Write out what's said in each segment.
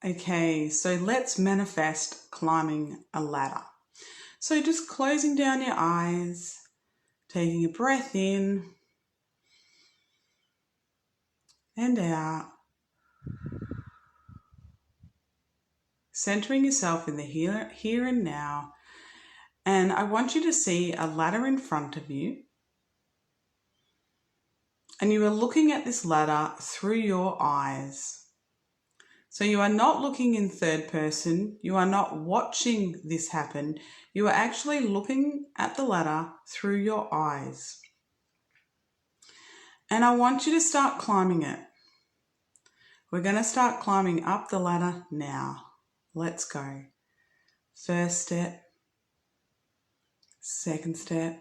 Okay, so let's manifest climbing a ladder. So just closing down your eyes, taking a breath in and out, centering yourself in the here and now. And I want you to see a ladder in front of you. And you are looking at this ladder through your eyes. So you are not looking in third person. You are not watching this happen. You are actually looking at the ladder through your eyes. And I want you to start climbing it. We're going to start climbing up the ladder now. Let's go. First step. Second step.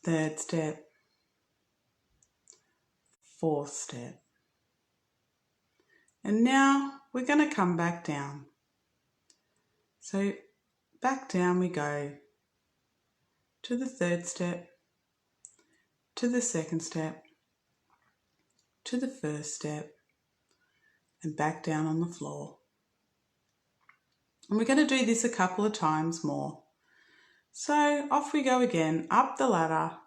Third step. Fourth step. And now we're going to come back down. So back down we go to the third step, to the second step, to the first step, and back down on the floor. And we're going to do this a couple of times more. So off we go again, up the ladder.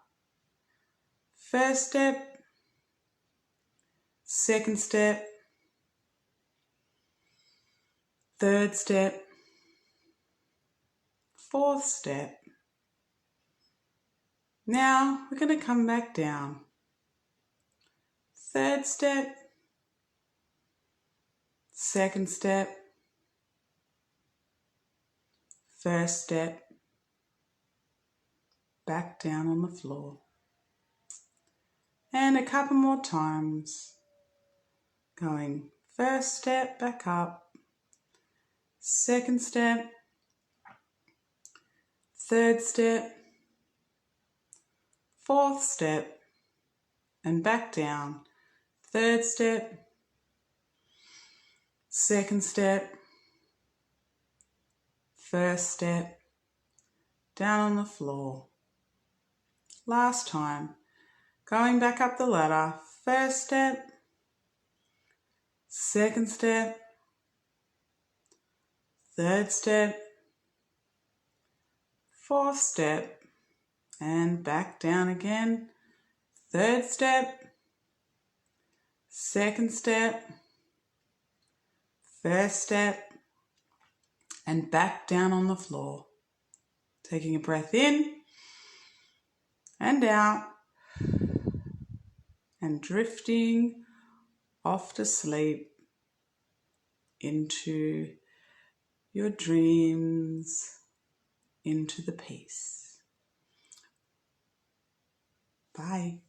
First step, second step, third step, fourth step. Now we're going to come back down. Third step, second step, first step, back down on the floor. And a couple more times. Going first step back up, second step, third step, fourth step, and back down. Third step, second step, first step, down on the floor. Last time. Going back up the ladder. First step, second step, third step, fourth step, and back down again. Third step, second step, first step, and back down on the floor. Taking a breath in and out and drifting off to sleep into your dreams, into the peace. Bye.